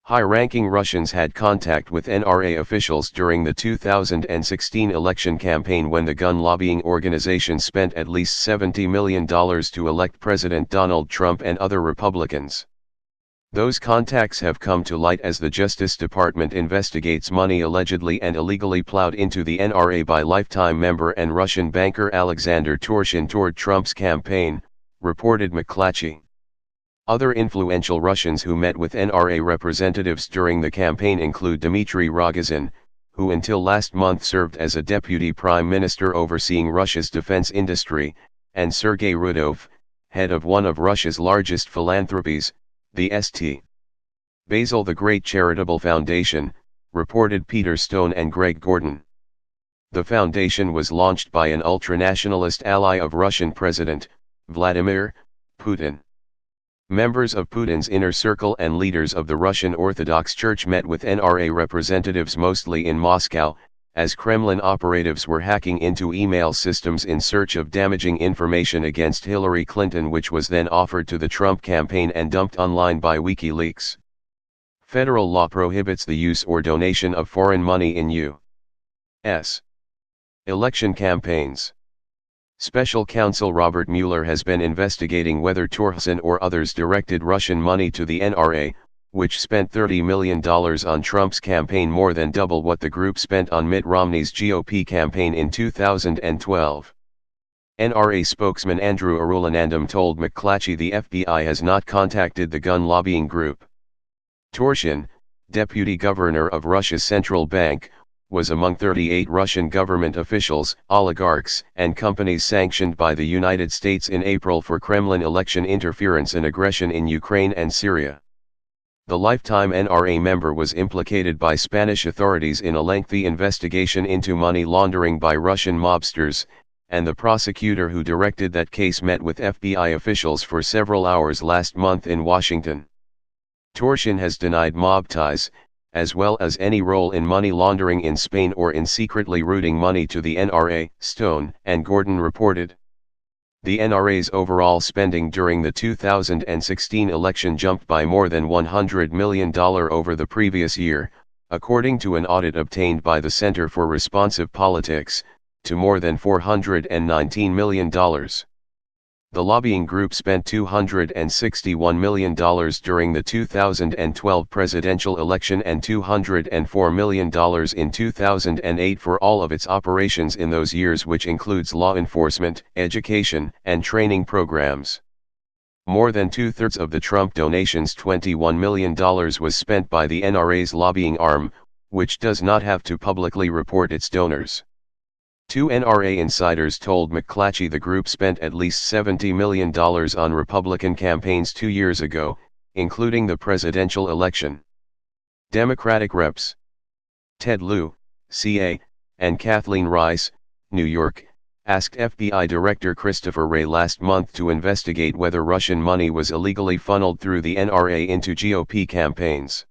High-ranking Russians had contact with NRA officials during the 2016 election campaign when the gun lobbying organization spent at least $70 million to elect President Donald Trump and other Republicans. Those contacts have come to light as the Justice Department investigates money allegedly and illegally plowed into the NRA by lifetime member and Russian banker Alexander Torshin toward Trump's campaign, reported McClatchy. Other influential Russians who met with NRA representatives during the campaign include Dmitry Rogozin, who until last month served as a deputy prime minister overseeing Russia's defense industry, and Sergei Rudov, head of one of Russia's largest philanthropies, the St. Basil the Great Charitable Foundation, reported Peter Stone and Greg Gordon. The foundation was launched by an ultra-nationalist ally of Russian President Vladimir Putin. Members of Putin's inner circle and leaders of the Russian Orthodox Church met with NRA representatives mostly in Moscow, as Kremlin operatives were hacking into email systems in search of damaging information against Hillary Clinton, which was then offered to the Trump campaign and dumped online by WikiLeaks. Federal law prohibits the use or donation of foreign money in U.S. election campaigns. Special counsel Robert Mueller has been investigating whether Torshin or others directed Russian money to the NRA, which spent $30 million on Trump's campaign, more than double what the group spent on Mitt Romney's GOP campaign in 2012. NRA spokesman Andrew Arulanandam told McClatchy the FBI has not contacted the gun lobbying group. Torshin, deputy governor of Russia's central bank, was among 38 Russian government officials, oligarchs, and companies sanctioned by the United States in April for Kremlin election interference and aggression in Ukraine and Syria. The lifetime NRA member was implicated by Spanish authorities in a lengthy investigation into money laundering by Russian mobsters, and the prosecutor who directed that case met with FBI officials for several hours last month in Washington. Torshin has denied mob ties, as well as any role in money laundering in Spain or in secretly routing money to the NRA, Stone and Gordon reported. The NRA's overall spending during the 2016 election jumped by more than $100 million over the previous year, according to an audit obtained by the Center for Responsive Politics, to more than $419 million. The lobbying group spent $261 million during the 2012 presidential election and $204 million in 2008 for all of its operations in those years, which includes law enforcement, education, and training programs. More than two-thirds of the Trump donations, $21 million, was spent by the NRA's lobbying arm, which does not have to publicly report its donors. Two NRA insiders told McClatchy the group spent at least $70 million on Republican campaigns 2 years ago, including the presidential election. Democratic reps Ted Lieu, CA, and Kathleen Rice, New York, asked FBI Director Christopher Wray last month to investigate whether Russian money was illegally funneled through the NRA into GOP campaigns.